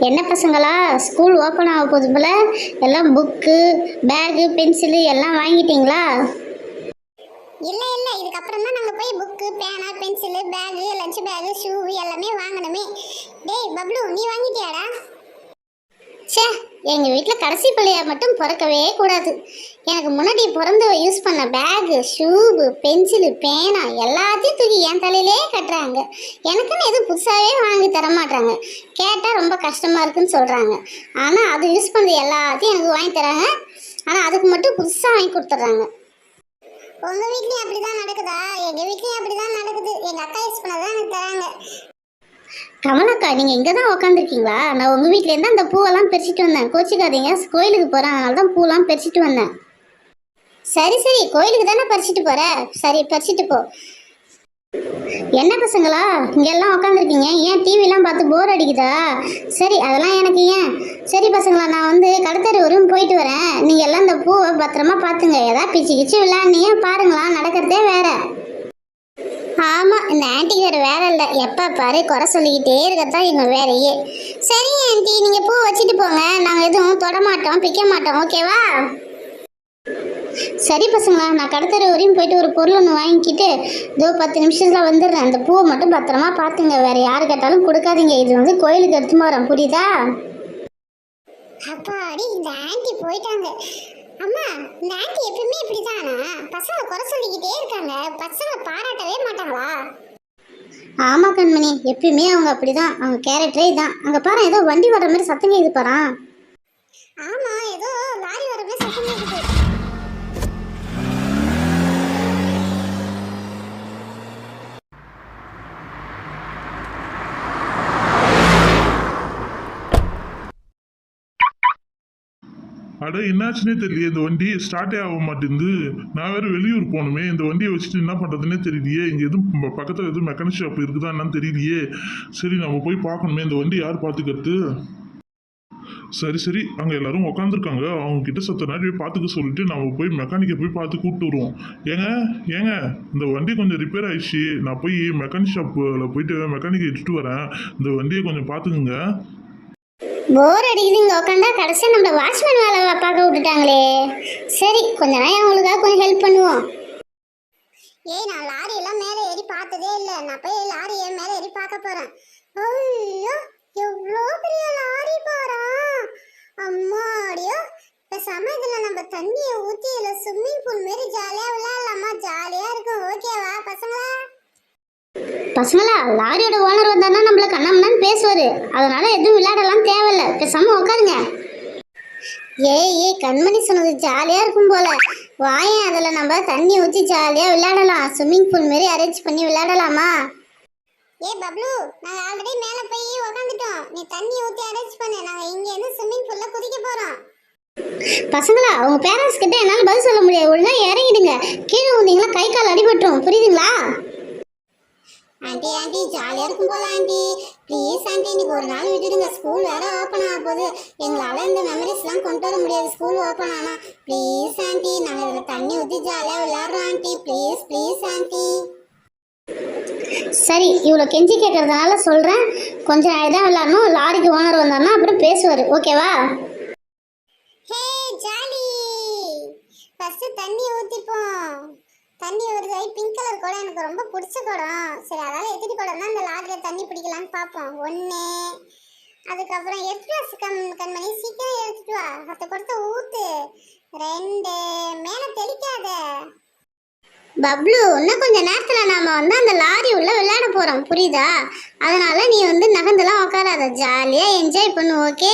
என்ன பசங்களா, school open ஆக போகுது போல. எல்லாம் புக்கு, பேகு, பென்சிலு எல்லாம் வாங்கிட்டீங்களா? இல்ல இல்ல, இதுக்கப்புறம் தான் நாங்க போய் புக்கு, பேனா, pencil, bag, lunch bag, shoe எல்லாமே வாங்கணுமே. டேய் பப்ளு, நீ வாங்கிட்டியாடா? ச்சே, எங்கள் வீட்டில் கடைசி பிள்ளையா மட்டும் பிறக்கவே கூடாது. எனக்கு முன்னாடி பிறந்து யூஸ் பண்ண பேகு, ஷூவு, பென்சிலு, பேனா எல்லாத்தையும் தூக்கி என் தலையிலே கட்டுறாங்க. எனக்குன்னு எதுவும் புதுசாகவே வாங்கி தர மாட்டாங்க. கேட்டால் ரொம்ப கஷ்டமாக இருக்குன்னு சொல்கிறாங்க. ஆனால் அது யூஸ் பண்ணுறது எல்லாத்தையும் எனக்கு வாங்கி தராங்க. ஆனால் அதுக்கு மட்டும் புதுசாக வாங்கி கொடுத்துட்றாங்க. உங்க வீட்லயும் அப்படிதான் நடக்குதா? எங்க வீட்லயும் அப்படிதான் நடக்குது. எங்க அக்கா யூஸ் பண்ணதான் எனக்கு தராங்க. கமலாக்கா, நீங்கள் இங்கே தான் உக்காந்துருக்கீங்களா? நான் உங்கள் வீட்டிலேருந்து அந்த பூவெல்லாம் பறிச்சுட்டு வந்தேன். கோச்சிக்காதீங்க, கோயிலுக்கு போகிறேன், அதனால தான் பூவெல்லாம் பறிச்சுட்டு வந்தேன். சரி சரி, கோயிலுக்கு தானே பறிச்சுட்டு போகிற, சரி பறிச்சுட்டு போ. என்ன பசங்களா இங்கெல்லாம் உக்காந்துருக்கீங்க? ஏன் டிவிலாம் பார்த்து போர் அடிக்குதா? சரி, அதெல்லாம் எனக்கு ஏன். சரி பசங்களா, நான் வந்து கடத்தரு வரும் போயிட்டு வரேன். நீங்கள் எல்லாம் இந்த பூவை பத்திரமா பார்த்துங்க. ஏதாவது பிச்சு கிச்சு விளையாடுனீங்க பாருங்களா, நடக்கிறதே வேற. ஆமாம், இந்த ஆன்ட்டிக்கு வேறு வேலை இல்லை, எப்போ பாரு குறை சொல்லிக்கிட்டே இருக்கத்தான் எங்கள் வேலையே. சரிங்க ஆன்ட்டி, நீங்கள் பூ வச்சுட்டு போங்க, நாங்கள் எதுவும் தொடமாட்டோம், பிக்க மாட்டோம், ஓகேவா? சரி பசங்களா, நான் கடத்தர வரையும் போயிட்டு ஒரு பொருள் ஒன்று வாங்கிக்கிட்டு இதோ 10 நிமிஷத்தில் வந்துடுறேன். அந்த பூவை மட்டும் பத்திரமா பார்த்துங்க, வேறு யார் கேட்டாலும் கொடுக்காதீங்க. இது வந்து கோயிலுக்கு எடுத்துன்னு வரோம், புரியுதா? அப்பாடி, இந்த ஆன்ட்டி போயிட்டாங்க. அம்மா, இந்த ஆன்ட்டி எப்பவுமே இப்படிதானா? பசங்க குறை சொல்லிக்கிட்டே இருக்காங்க, பசங்களை பாராட்டவே மாட்டாங்களா? ஆமாம் கண்மணி, எப்பயுமே அவங்க அப்படிதான், அவங்க கேரக்டரே தான். அங்கே பாரு, ஏதோ வண்டி வர மாதிரி சத்தம் கேட்குது பாரு. ஆமா, ஏதோ லாரி வர மாதிரி சத்தம் கேட்குது. அட என்னாச்சுன்னே தெரியலையே, இந்த வண்டி ஸ்டார்ட்டே ஆக மாட்டேங்குது. நான் வேற வெளியூர் போகணுமே, இந்த வண்டியை வச்சுட்டு என்ன பண்ணுறதுன்னே தெரியலையே. இங்கே எதுவும் பக்கத்தில் எதுவும் மெக்கானிக் ஷாப் இருக்குதா என்னன்னு தெரியலையே. சரி, நம்ம போய் பார்க்கணுமே, இந்த வண்டி யார் பார்த்துக்கிறது? சரி சரி, அங்கே எல்லாரும் உக்காந்துருக்காங்க, அவங்க கிட்ட சத்த நேரம் பார்த்துக்க சொல்லிட்டு நம்ம போய் மெக்கானிக்கை போய் பார்த்து கூப்பிட்டு வருவோம். ஏங்க ஏங்க, இந்த வண்டி கொஞ்சம் ரிப்பேர் ஆயிடுச்சு, நான் போய் மெக்கானிக் ஷாப்பில் போயிட்டு மெக்கானிக்கை இட்டுட்டு வரேன், இந்த வண்டியை கொஞ்சம் பார்த்துக்குங்க. போர் அடிக்குது இங்கே உட்காந்தா, கடைசியாக நம்மளை வாட்ச்மேன் வேலை பார்க்க விட்டுட்டாங்களே. சரி, கொஞ்ச நாள் அவங்களுக்காக கொஞ்சம் ஹெல்ப் பண்ணுவோம். ஏய், நான் லாரி எல்லாம் மேலே ஏறி பார்த்ததே இல்லை. நான் போய் லாரி மேலே ஏறி பார்க்க போறேன். ஐயோ, எவ்வளோ பெரிய லாரி பாரா! அம்மாடியோ, பேசாம இதுல நம்ம தண்ணியை ஊற்றி இதில் ஸ்விம்மிங் பூல் மாரி ஜாலியாக விளையாடலாமா? ஜாலியாக இருக்கும், ஓகேவா பசங்களா? பசங்களா, லாரியோட ஓனர் வந்தாருன்னா நம்மள கண்ணாமண்ணான்னு பேசுவார், அதனால எதுவும் விளையாடலாம் தேவையில்ல, பேசாமல் உட்காருங்க. ஏய் கண்மணி சொன்னது ஜாலியாக இருக்கும் போல, வாயேன், அதில் நம்ம தண்ணி ஊற்றி ஜாலியாக விளையாடலாம், ஸ்விம்மிங் பூல் மாரி அரேஞ்ச் பண்ணி விளையாடலாமா? ஏய் பப்ளு, நாங்கள் ஆல்ரெடி மேலே போய் உக்காந்துட்டோம். நீ தண்ணி ஊற்றி அரேஞ்ச் பண்ணு, நாங்கள் இங்கேருந்து ஸ்விம்மிங் பூலில் குதிக்க போகிறோம். பசங்களா, அவங்க பேரண்ட்ஸ் கிட்ட என்னால் பதில் சொல்ல முடியாது, ஒழுங்கா இறங்கிடுங்க. கீழே வந்தீங்களா கை கால் அடிபட்டுரும், புரியுதுங்களா? ஆண்டி ஆண்டி, ஜாலியாக இருக்கும் போல ஆண்டி, ப்ளீஸ் ஆண்டி, இன்னைக்கு ஒரு நாள் விட்டுடுங்க. ஸ்கூல் வேற ஓப்பன் ஆக போகுது, எங்களால் இந்த மெமரிஸ்லாம் கொண்டு வர முடியாது ஸ்கூல் ஓப்பன் ஆனால். ப்ளீஸ் ஆண்டி, நாங்கள் இதில் தண்ணி ஊற்றி ஜாலியாக விளையாடுறோம் ஆண்டி, ப்ளீஸ் ப்ளீஸ் ஆண்டி. சரி, இவ்வளோ கெஞ்சி கேட்கறதுனால சொல்கிறேன், கொஞ்சம் இதாக விளையாடணும். லாரிக்கு ஓனர் வந்தாருன்னா அப்புறம் பேசுவார், ஓகேவா? ஹே ஜாலி, ஃபஸ்ட்டு தண்ணி ஊற்றிப்போம். தண்ணி வருது, பிங்க் கலர் குடம், எனக்கு ரொம்ப பிடிச்ச குடம். சரி, அதால் எத்தனை குடம் தான் இந்த லாரியில் தண்ணி பிடிக்கலான்னு பார்ப்போம். 1, அதுக்கப்புறம் எடுத்துட்டு கண்மணி சீக்கிரம் எடுத்துட்டு வா, அதை கொடுத்து ஊற்று. 2, மேலே தெளிக்காத பப்ளு. இன்னும் கொஞ்சம் நேரத்தில் நாம் வந்து அந்த லாரி உள்ள விளையாட போகிறோம், புரியுதா? அதனால நீ வந்து நகர்ந்துலாம் உட்காராத, ஜாலியாக என்ஜாய் பண்ணு, ஓகே?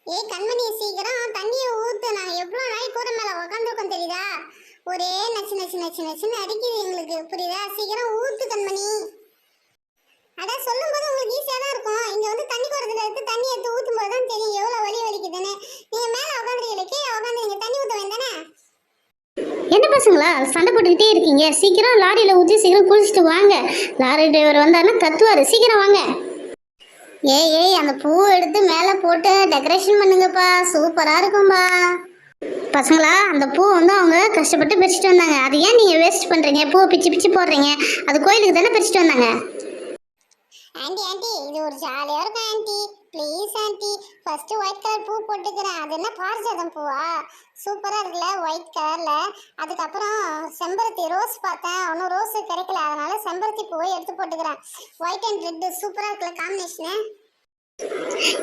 ஏய் கண்மணி, சீக்கிரம் தண்ணியை ஊற்று. நாங்கள் எவ்வளோ நாள் கூட மேலே உட்காந்துருக்கோம் தெரியுதா? ஒரே நச்சு நச்சு நச்சு நச்சுன்னு அடிக்குது எங்களுக்கு, புரியுதா? சீக்கிரம் ஊற்று கண்மணி. அதான் சொல்லும்போது உங்களுக்கு ஈஸியாக தான் இருக்கும். இங்கே வந்து தண்ணி குறதுல எடுத்து தண்ணி எடுத்து ஊற்றும் போது தான் தெரியும் எவ்வளோ வலி வலிக்குதுன்னு. நீங்கள் மேலே உட்காந்துருக்கீங்க, கீழே உட்காந்து நீங்கள் தண்ணி ஊற்ற வேண்டானே. என்ன பசங்களா சண்டை போட்டுக்கிட்டே இருக்கீங்க? சீக்கிரம் லாரியில் ஊற்றி சீக்கிரம் குளிச்சுட்டு வாங்க. லாரி டிரைவர் வந்தாருன்னா கத்துவார், சீக்கிரம் வாங்க. ஏய் அந்த பூவை எடுத்து மேலே போட்டு டெக்கரேஷன் பண்ணுங்கப்பா, சூப்பராக இருக்கும்பா. பசங்களா, அந்த பூ வந்து அவங்க கஷ்டப்பட்டு பறிச்சுட்டு வந்தாங்க, அது ஏன் நீங்கள் வேஸ்ட் பண்ணுறீங்க? பூவை பிச்சு பிச்சு போடுறீங்க, அது கோயிலுக்கு தானே பறிச்சுட்டு வந்தாங்க. ஆண்டி ஆண்டி இது ஒரு ஜாலியா இருக்கும் aunty. Please aunty, first white colour பூ போட்டுக்கிறேன். அது என்ன பாரிஜாதம் பூவா? சூப்பரா இருக்குல்ல ஒயிட் கலர்ல. அதுக்கப்புறம் செம்பருத்தி ரோஸ் பார்த்தேன், ஒன்றும் ரோஸ் கிடைக்கல, அதனால செம்பருத்தி பூவை எடுத்து போட்டுக்கிறேன். ஒயிட் அண்ட் ரெட் சூப்பரா இருக்குல்ல காம்பினேஷனு.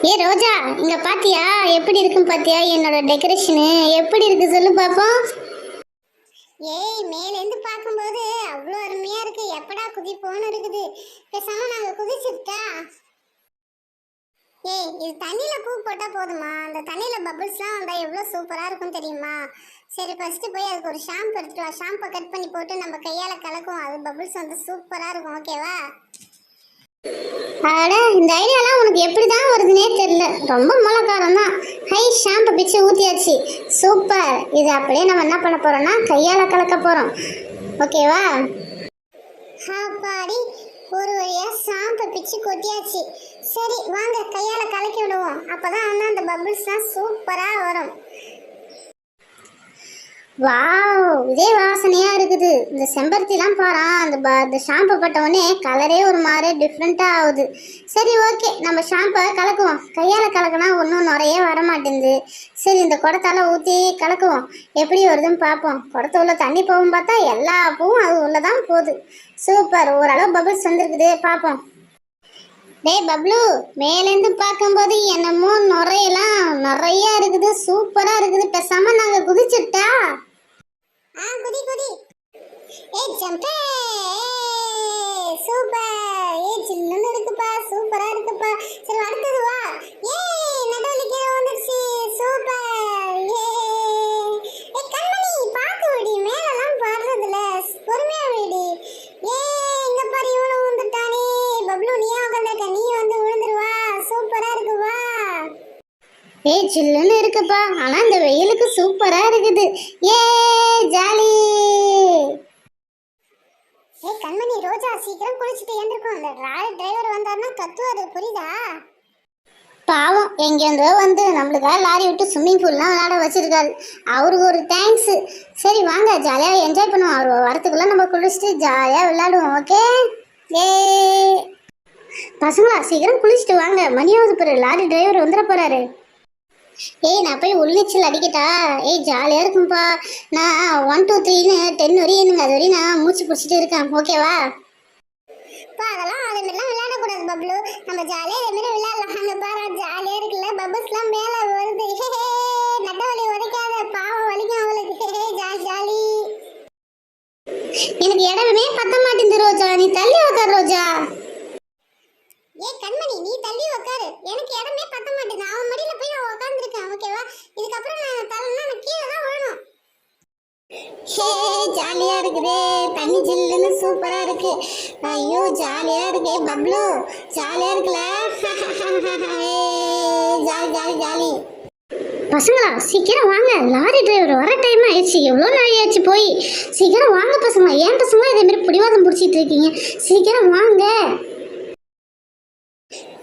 ஏ ரோஜா, இங்க பாத்தியா எப்படி இருக்குன்னு பாத்தியா? என்னோட டெக்கரேஷனு எப்படி இருக்கு சொல்லு பாப்போம். ஏய், மேலேருந்து பார்க்கும்போது அவ்வளோ அருமையா இருக்கு. எப்படா குதிப்போன்னு இருக்குது. பேசாம நாங்க குதிச்சுட்டா. ஏய், இது தண்ணியில பூ போட்டா போதுமா? அந்த தண்ணியில பபிள்ஸ்லாம் வந்தா எவ்வளோ சூப்பரா இருக்கும் தெரியுமா? சரி, ஃபர்ஸ்ட் போய் அதுக்கு ஒரு ஷாம்பு எடுத்துட்டு வா. ஷாம்பை கட் பண்ணி போட்டு நம்ம கையால கலக்கும், அது பபிள்ஸ் வந்து சூப்பரா இருக்கும். ஓகேவா? அட, இந்த ஐடியாலாம் உனக்கு எப்படிதான் வருதுன்னே தெரியல. ரொம்ப மூலக்காரம் தான். ஹை, ஷாம்பு பிச்சு ஊத்தியாச்சு. சூப்பர். இது அப்படியே நம்ம என்ன பண்ண போறோம்னா கையால கலக்க போறோம். ஓகேவா? பாடி ஒரு வழியா ஷாம்பை பிச்சு கொட்டியாச்சு. சரி வாங்க கையால கலக்கி விடுவோம். அப்பதான் வந்து அந்த பபிள்ஸ்லாம் சூப்பரா வரும். வாவ், இதே வாசனையா இருக்குது. இந்த செம்பருத்திலாம் பாரா, அந்த ஷாம்பு பட்ட உடனே கலரே ஒரு மாதிரி டிஃப்ரெண்டா ஆகுது. சரி, ஓகே, நம்ம ஷாம்பை கலக்குவோம். கையால கலக்கினா ஒன்றும் நிறைய வர மாட்டேங்குது. சரி, இந்த குடத்தால ஊற்றி கலக்குவோம். எப்படி வருதுன்னு பார்ப்போம். குடத்த உள்ள தண்ணி போகும் பார்த்தா எல்லா பூவும் அது உள்ளதான் போகுது. சூப்பர், ஓரளவு பபிள்ஸ் வந்துருக்குது. பார்ப்போம். டேய் பப்ளு, மேலேருந்து பார்க்கும்போது என்னமோ நுரையெல்லாம் நிறைய இருக்குது. சூப்பரா இருக்குது. பேசாம நாங்க குதிச்சுட்டா? குதி குதி. ஏய் ஜம்பே, சூப்பர். ஏய் சில்லுன்னு இருக்குப்பா, சூப்பரா இருக்குப்பா. சரி அடுத்தது வா. ஏய் நடுவுல கீழே வந்துருச்சு. சூப்பர். ஏய் கண்மணி பாத்து விடி, மேலலாம் பாடுறதுல பொறுமையா விடி. ஏய் இங்க பாரு, இவனும் வந்துட்டானே. பப்ளு நீ உட்காந்துருக்க, நீ வந்து விழுந்துருவா. சூப்பரா இருக்கு, வா. ஏய் சில்லுன்னு இருக்குப்பா, ஆனா இந்த வெயிலுக்கு சூப்பரா இருக்குது. ஏ ஜாலி. ஏய் கண்மணி, ரோஜா சீக்கிரம் குளிச்சுட்டு ஏந்திருக்கும். அந்த லாரி டிரைவர் வந்தாருன்னா கத்துவாரு, புரியுதா? பாவம், எங்கேருந்தோ வந்து நம்மளுக்காக லாரி விட்டு ஸ்விம்மிங் பூல்லாம் விளையாட வச்சிருக்காரு. அவருக்கு ஒரு தேங்க்ஸ். சரி வாங்க, ஜாலியாக என்ஜாய் பண்ணுவோம். அவர் வரத்துக்குள்ள நம்ம குளிச்சுட்டு ஜாலியாக விளையாடுவோம். ஓகே? ஏ பசங்களா, சீக்கிரம் குளிச்சுட்டு வாங்க. மணியாவது பிற லாரி டிரைவர் வந்துட போறாரு. ஏய், நான் போய் உள்நீச்சல் அடிக்கட்டா? ஏய் ஜாலியாக இருக்கும்பா. நான் 1 2 3ன்னு 10 வரையும் எனக்கு அது வரையும் நான் மூச்சு பிடிச்சிட்டு இருக்கேன். ஓகேவா? அதெல்லாம் அதே மாதிரிலாம் விளையாடக்கூடாது பப்ளு. நம்ம ஜாலியா அதே மாதிரி விளையாடலாம். அங்க பாரு ஜாலியா இருக்குல்ல, பபிள்ஸ்லாம் மேல வருது. நட்ட வலி உதைக்காத, பாவம் வலிக்கும் அவளுக்கு. Jolly jolly. எனக்கு இடமே பத்த மாட்டேங்குது ரோஜா. நீ தள்ளி உக்கார் ரோஜா. ஏய் கண்மணி, நீ தள்ளி உட்காரு. எனக்கு இடமே பத்த மாட்டேங்குது. அவன் மடியில போய் நான் உட்காந்துருக்கேன். ஓகேவா? இதுக்கப்புறம் நான் தள்ளனா நான் கீழே தான் விழணும். ஹே, ஜாலியா இருக்குதே. தண்ணி ஜில்லுன்னு சூப்பரா இருக்கு. ஐயோ ஜாலியா இருக்கே பப்ளு. ஜாலியா இருக்குல்ல? Jolly jolly jolly. பசங்களா, சீக்கிரம் வாங்க. லாரி டிரைவர் வர டைம் ஆயிடுச்சு. எவ்வளோ நாள் ஆயிடுச்சு போய். சீக்கிரம் வாங்க பசங்களா. ஏன் பசங்களா இதே மாதிரி பிடிவாதம் பிடிச்சிட்டு இருக்கீங்க? சீக்கிரம் வாங்க.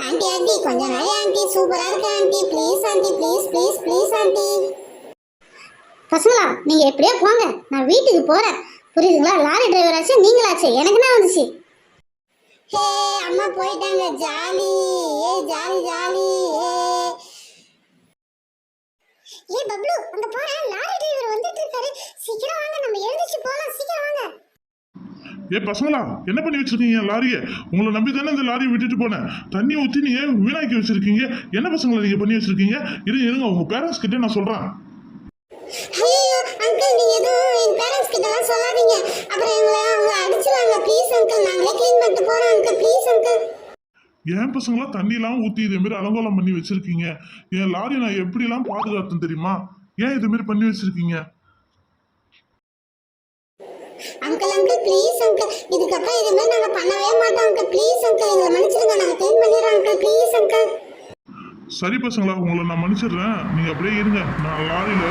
ஆண்டி ஆண்டி கொஞ்சம் நிறைய ஆண்டி, சூப்பரா இருக்கு aunty. Please aunty, please please please aunty. பசங்களா, நீங்க எப்படியோ போங்க. நான் வீட்டுக்கு போறேன். புரியுதுங்களா? லாரி டிரைவர் ஆச்சு, நீங்களாச்சு, எனக்கு என்ன வந்துச்சு? ஹே அம்மா போயிட்டாங்க. ஜாலி. ஏ ஜாலி ஜாலி. ஏ பப்ளு, அங்க பாரு லாரி டிரைவர் வந்துட்டு இருக்காரு. சீக்கிரம் வாங்க, நம்ம எழுந்திருச்சு போலாம். சீக்கிரம் வாங்க. ஏ பசங்களா, என்ன பண்ணி வச்சிருக்கீங்க லாரியை? உங்களை நம்பி தானே இந்த லாரியை விட்டுட்டு போனேன். தண்ணி ஊற்றி நீங்கள் வீணாக்கி வச்சிருக்கீங்க. என்ன பசங்களை நீங்கள் பண்ணி வச்சிருக்கீங்க? இருங்க உங்கள் பேரண்ட்ஸ் கிட்டே நான் சொல்கிறேன். ஐயோ அங்கிள், நீங்க எதுவும் என் பேரண்ட்ஸ் கிட்டலாம் சொல்லாதீங்க. அப்புறம் எங்களை அவங்க அடிச்சுவாங்க. ப்ளீஸ் அங்கிள், நாங்களே க்ளீன் பண்ணிட்டு போறோம் அங்கிள். Please uncle. ஏன் பசங்களா தண்ணியெல்லாம் ஊற்றி இதேமாரி அலங்கோலம் பண்ணி வச்சிருக்கீங்க? என் லாரி நான் எப்படிலாம் பாதுகாத்தேன் தெரியுமா? ஏன் இதுமாரி பண்ணி வச்சிருக்கீங்க? அங்கிள் அங்கிள் ப்ளீஸ் அங்கிள், இதுக்கப்புறம் இது மாதிரி நாங்க பண்ணவே மாட்டோம் அங்கிள். ப்ளீஸ் அங்கிள், எங்களை மன்னிச்சிடுங்க. நாங்க க்ளீன் பண்ணிடுறோம் அங்கிள். Please uncle. சரி பசங்களா, உங்களை நான் மன்னிச்சிடுறேன். நீங்கள் அப்படியே இருங்க. நான் லாரியில்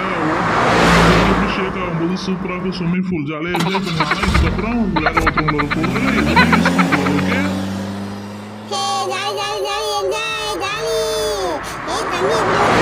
ஷேக் ஆகும்போது சூப்பராக ஸ்விம்மிங் பூல் ஜாலியாக என்ஜாய் பண்ணுவாங்க. இதுக்கப்புறம் வேற ஒருத்தவங்களோட பொருளை எதுவுமே யூஸ் பண்ணுவோம். ஓகே? ஹே jolly jolly jolly enjoy jolly. ஏய் தண்ணி எப்படி